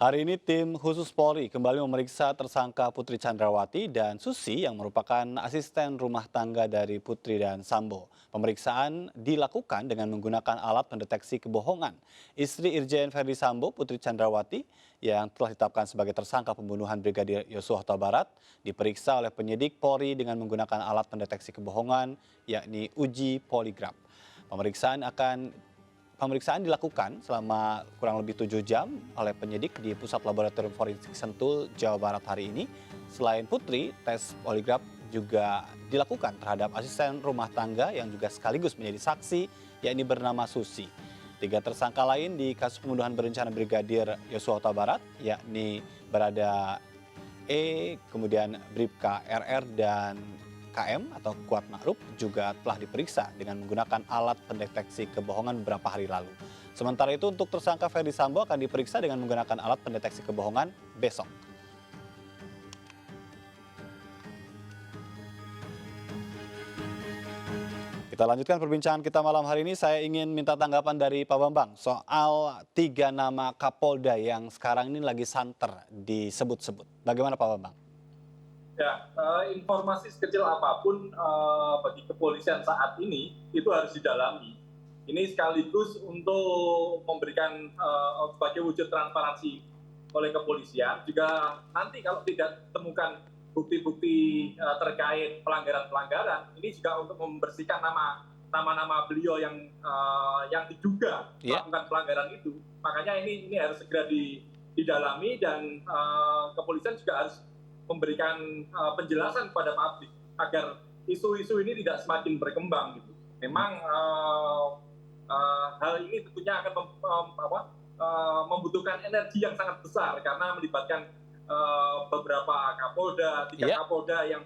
Hari ini tim khusus Polri kembali memeriksa tersangka Putri Chandrawati dan Susi yang merupakan asisten rumah tangga dari Putri dan Sambo. Pemeriksaan dilakukan dengan menggunakan alat pendeteksi kebohongan. Istri Irjen Verdi Sambo, Putri Chandrawati, yang telah ditetapkan sebagai tersangka pembunuhan Brigadir Yosua Huta Barat, diperiksa oleh penyidik Polri dengan menggunakan alat pendeteksi kebohongan, yakni uji poligraf. Pemeriksaan dilakukan selama kurang lebih 7 jam oleh penyidik di Pusat Laboratorium Forensik Sentul, Jawa Barat hari ini. Selain Putri, tes poligraf juga dilakukan terhadap asisten rumah tangga yang juga sekaligus menjadi saksi, yakni bernama Susi. 3 tersangka lain di kasus pembunuhan berencana Brigadir Yosua Huta Barat, yakni Barada E, kemudian Bribka RR dan KM atau Kuat Ma'ruf juga telah diperiksa dengan menggunakan alat pendeteksi kebohongan beberapa hari lalu. Sementara itu untuk tersangka Verdi Sambo akan diperiksa dengan menggunakan alat pendeteksi kebohongan besok. Kita lanjutkan perbincangan kita malam hari ini. Saya ingin minta tanggapan dari Pak Bambang soal 3 nama Kapolda yang sekarang ini lagi santer disebut-sebut. Bagaimana Pak Bambang? Ya, informasi sekecil apapun bagi kepolisian saat ini itu harus didalami. Ini sekaligus untuk memberikan sebagai wujud transparansi oleh kepolisian. Juga nanti kalau tidak temukan bukti-bukti terkait pelanggaran-pelanggaran, ini juga untuk membersihkan nama-nama beliau yang diduga melakukan pelanggaran itu. Makanya ini harus segera didalami dan kepolisian juga harus memberikan penjelasan kepada publik agar isu-isu ini tidak semakin berkembang gitu. Memang hal ini tentunya akan membutuhkan energi yang sangat besar karena melibatkan beberapa Kapolda, 3 Kapolda yang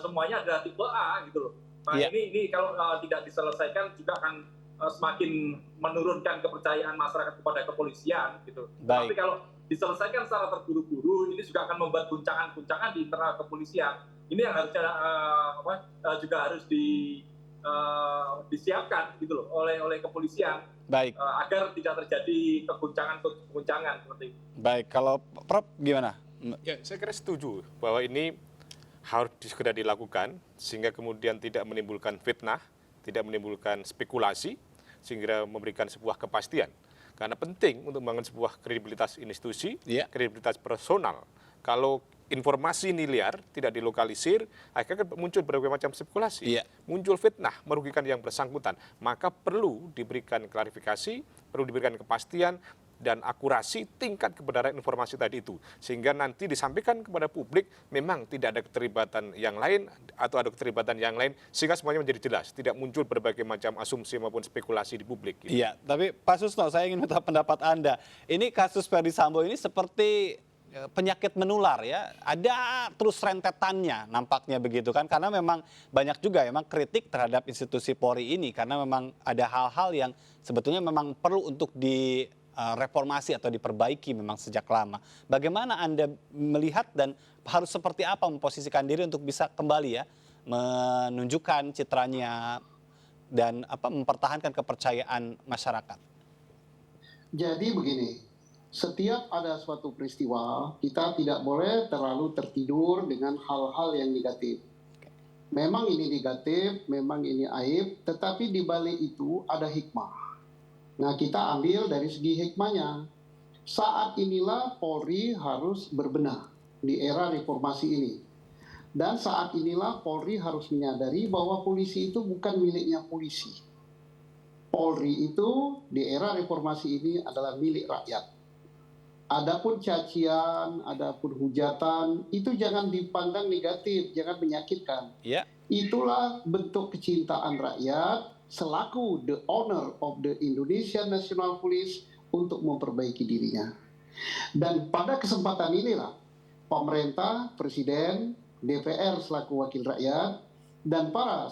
semuanya adalah tipe A gitu loh. Nah ini kalau tidak diselesaikan juga akan semakin menurunkan kepercayaan masyarakat kepada kepolisian gitu. Tapi kalau diselesaikan secara terburu-buru, ini juga akan membuat guncangan-guncangan di internal kepolisian. Ini yang harusnya juga harus disiapkan gitu loh oleh kepolisian. Agar tidak terjadi keguncangan seperti itu. Baik, kalau Prof gimana? Ya, saya kira setuju bahwa ini harus segera dilakukan sehingga kemudian tidak menimbulkan fitnah, tidak menimbulkan spekulasi, sehingga memberikan sebuah kepastian. Karena penting untuk membangun sebuah kredibilitas institusi, kredibilitas personal. Kalau informasi ini liar, tidak dilokalisir, akhirnya muncul berbagai macam spekulasi. Muncul fitnah, merugikan yang bersangkutan. Maka perlu diberikan klarifikasi, perlu diberikan kepastian, dan akurasi tingkat kebenaran informasi tadi itu. Sehingga nanti disampaikan kepada publik memang tidak ada keterlibatan yang lain atau ada keterlibatan yang lain sehingga semuanya menjadi jelas. Tidak muncul berbagai macam asumsi maupun spekulasi di publik. Gitu. Iya, tapi Pak Susno saya ingin minta pendapat Anda. Ini kasus Verdi Sambo ini seperti penyakit menular ya. Ada terus rentetannya nampaknya begitu kan. Karena memang banyak juga memang kritik terhadap institusi Polri ini. Karena memang ada hal-hal yang sebetulnya memang perlu untuk reformasi atau diperbaiki memang sejak lama. Bagaimana Anda melihat dan harus seperti apa memposisikan diri untuk bisa kembali ya menunjukkan citranya dan mempertahankan kepercayaan masyarakat? Jadi begini, setiap ada suatu peristiwa kita tidak boleh terlalu tertidur dengan hal-hal yang negatif. Memang ini negatif, memang ini aib, tetapi di balik itu ada hikmah. Nah, kita ambil dari segi hikmahnya. Saat inilah Polri harus berbenah di era reformasi ini. Dan saat inilah Polri harus menyadari bahwa polisi itu bukan miliknya polisi. Polri itu di era reformasi ini adalah milik rakyat. Adapun cacian, adapun hujatan, itu jangan dipandang negatif, jangan menyakitkan. Itulah bentuk kecintaan rakyat selaku the owner of the Indonesian National Police untuk memperbaiki dirinya. Dan pada kesempatan inilah pemerintah, presiden, DPR selaku wakil rakyat, dan para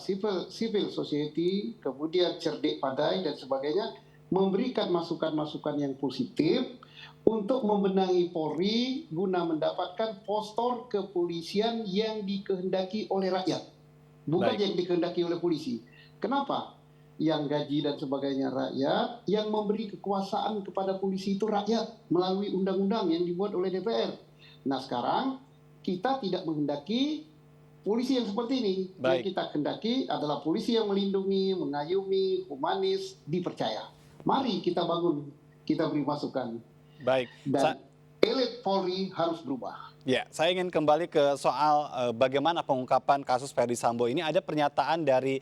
civil society, kemudian cerdik pandai dan sebagainya, memberikan masukan-masukan yang positif untuk membenahi Polri guna mendapatkan postur kepolisian yang dikehendaki oleh rakyat, bukan yang dikehendaki oleh polisi. Kenapa? yang gaji dan sebagainya rakyat, yang memberi kekuasaan kepada polisi itu rakyat melalui undang-undang yang dibuat oleh DPR. Nah sekarang kita tidak menghendaki polisi yang seperti ini. Baik. Yang kita hendaki adalah polisi yang melindungi, mengayomi, humanis, dipercaya. Mari kita bangun, kita beri masukan. Baik. Dan elit Polri harus berubah. Ya, saya ingin kembali ke soal bagaimana pengungkapan kasus Ferdi Sambo ini. Ada pernyataan dari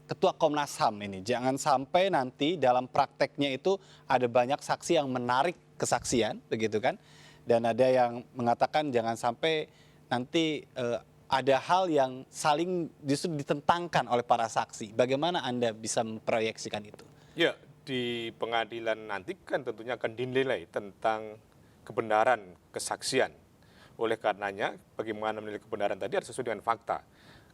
Ketua Komnas HAM ini. Jangan sampai nanti dalam prakteknya itu ada banyak saksi yang menarik kesaksian, begitu kan? Dan ada yang mengatakan jangan sampai nanti ada hal yang saling justru ditentangkan oleh para saksi. Bagaimana Anda bisa memproyeksikan itu? Ya, di pengadilan nanti kan tentunya akan dinilai tentang kebenaran kesaksian. Oleh karenanya, bagaimana menilai kebenaran tadi harus sesuai dengan fakta.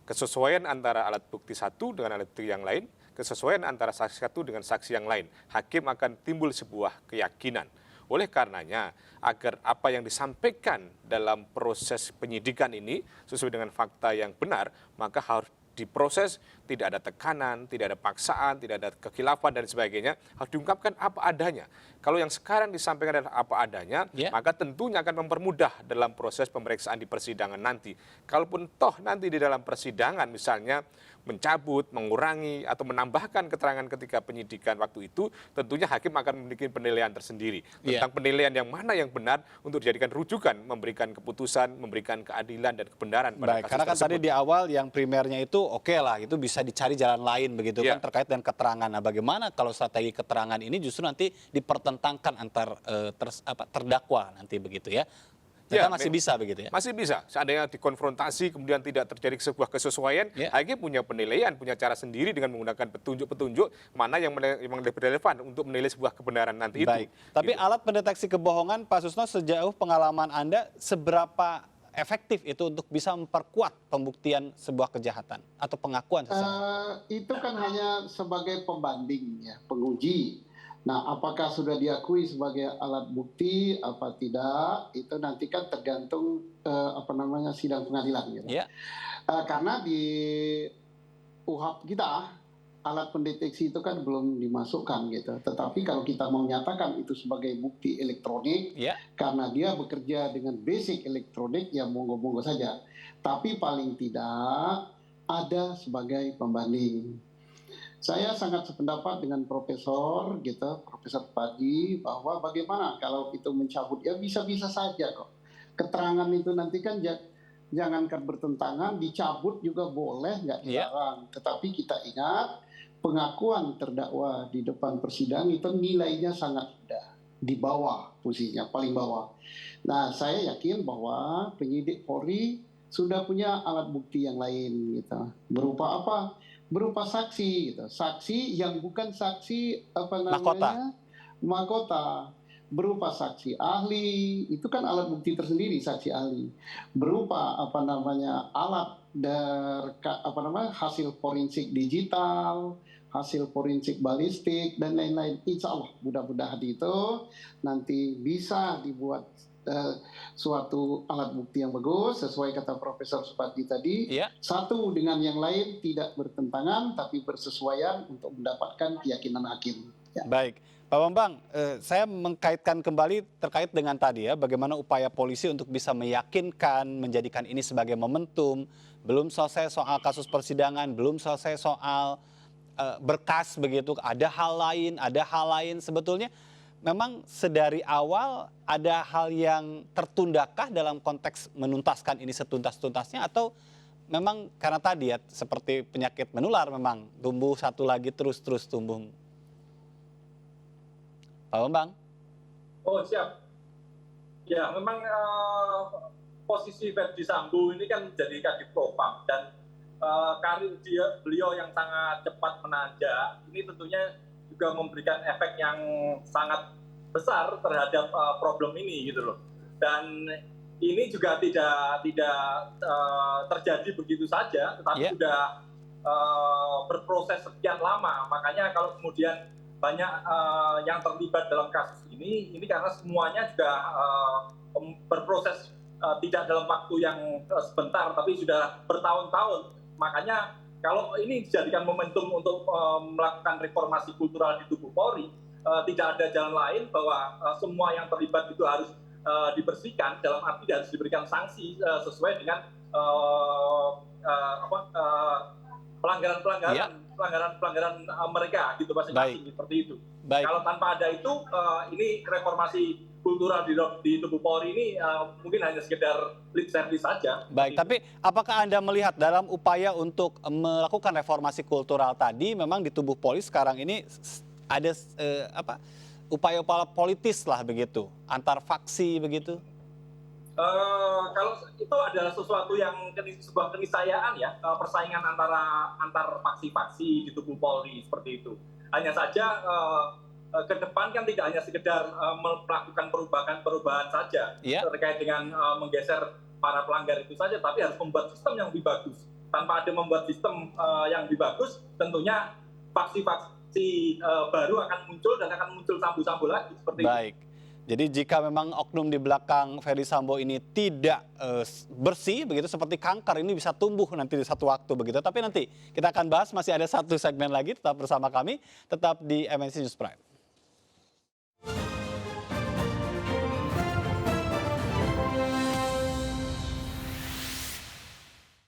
Kesesuaian antara alat bukti satu dengan alat bukti yang lain, kesesuaian antara saksi satu dengan saksi yang lain. Hakim akan timbul sebuah keyakinan. Oleh karenanya, agar apa yang disampaikan dalam proses penyidikan ini sesuai dengan fakta yang benar, maka harus diproses, tidak ada tekanan, tidak ada paksaan, tidak ada kekhilafan dan sebagainya, harus diungkapkan apa adanya. Kalau yang sekarang disampaikan adalah apa adanya, maka tentunya akan mempermudah dalam proses pemeriksaan di persidangan nanti. Kalaupun toh nanti di dalam persidangan misalnya mencabut, mengurangi, atau menambahkan keterangan ketika penyidikan waktu itu, tentunya hakim akan memiliki penilaian tersendiri tentang penilaian yang mana yang benar untuk dijadikan rujukan, memberikan keputusan, memberikan keadilan dan kebenaran pada kasus karena kan tersebut. tadi di awal yang primernya itu oke lah, itu bisa dicari jalan lain begitu kan terkait dengan keterangan. Nah, bagaimana kalau strategi keterangan ini justru nanti dipertentangkan antar terdakwa nanti begitu ya? Ternyata masih bisa begitu ya? Masih bisa. Seandainya dikonfrontasi kemudian tidak terjadi sebuah kesesuaian, hakim punya penilaian, punya cara sendiri dengan menggunakan petunjuk-petunjuk mana yang lebih relevan untuk menilai sebuah kebenaran nanti Baik. itu. Tapi alat pendeteksi kebohongan, Pak Susno, sejauh pengalaman Anda, seberapa efektif itu untuk bisa memperkuat pembuktian sebuah kejahatan atau pengakuan seseorang? Itu kan hanya sebagai pembanding, ya, penguji. Nah, apakah sudah diakui sebagai alat bukti apa tidak? Itu nanti kan tergantung sidang pengadilan. Gitu. Karena di UHAP kita alat pendeteksi itu kan belum dimasukkan gitu. Tetapi kalau kita mau nyatakan itu sebagai bukti elektronik, karena dia bekerja dengan basic elektronik, ya monggo-monggo saja. Tapi paling tidak ada sebagai pembanding. Saya sangat sependapat dengan Profesor Padi, bahwa bagaimana kalau itu mencabut, ya bisa-bisa saja kok. Keterangan itu nanti kan jangankan bertentangan, dicabut juga boleh, nggak dilarang. Tetapi kita ingat, pengakuan terdakwa di depan persidangan itu nilainya sangat rendah, di bawah posisinya, paling bawah. Nah, saya yakin bahwa penyidik Polri sudah punya alat bukti yang lain gitu. Berupa apa? Berupa saksi gitu. Saksi yang bukan saksi mahkota. Berupa saksi ahli, itu kan alat bukti tersendiri, saksi ahli. Berupa alat hasil forensik digital, hasil forensik balistik dan lain-lain. Insya Allah mudah-mudahan itu nanti bisa dibuat suatu alat bukti yang bagus sesuai kata Profesor Supadi tadi. Satu dengan yang lain tidak bertentangan tapi bersesuaian untuk mendapatkan keyakinan hakim. Baik, Pak Bambang, saya mengkaitkan kembali terkait dengan tadi ya, bagaimana upaya polisi untuk bisa meyakinkan, menjadikan ini sebagai momentum. Belum selesai soal kasus persidangan, belum selesai soal berkas begitu, ada hal lain sebetulnya. Memang sedari awal ada hal yang tertundakah dalam konteks menuntaskan ini setuntas-tuntasnya, atau memang karena tadi ya seperti penyakit menular memang tumbuh satu lagi terus tumbuh? Pak Bambang? Oh siap. Ya memang posisi Ferdi Sambo ini kan menjadi Kadif Propam dan karir beliau yang sangat cepat menanjak ini tentunya juga memberikan efek yang sangat besar terhadap problem ini gitu loh. Dan ini juga tidak terjadi begitu saja, tetapi sudah berproses sekian lama. Makanya kalau kemudian banyak yang terlibat dalam kasus ini karena semuanya juga berproses tidak dalam waktu yang sebentar, tapi sudah bertahun-tahun. Makanya kalau ini dijadikan momentum untuk melakukan reformasi kultural di tubuh Polri, tidak ada jalan lain bahwa semua yang terlibat itu harus dibersihkan, dalam arti harus diberikan sanksi sesuai dengan pelanggaran mereka gitu masing-masing, seperti itu. Baik. Kalau tanpa ada itu, ini reformasi kultural di tubuh Polri ini mungkin hanya sekedar lip service saja. Baik, tapi apakah Anda melihat dalam upaya untuk melakukan reformasi kultural tadi memang di tubuh Polri sekarang ini ada upaya-upaya politis lah begitu, antar faksi begitu? Kalau itu adalah sesuatu yang sebuah keniscayaan ya, persaingan antar faksi-faksi di tubuh Polri seperti itu. Hanya saja ke depan kan tidak hanya sekedar melakukan perubahan saja terkait dengan menggeser para pelanggar itu saja, tapi harus membuat sistem yang lebih bagus. Tanpa ada membuat sistem yang lebih bagus, tentunya faksi-faksi baru akan muncul dan akan muncul sambo-sambo lagi seperti itu. Baik. Jadi jika memang oknum di belakang Ferdy Sambo ini tidak bersih, begitu seperti kanker, ini bisa tumbuh nanti di satu waktu begitu. Tapi nanti kita akan bahas, masih ada satu segmen lagi, tetap bersama kami, tetap di MNC News Prime.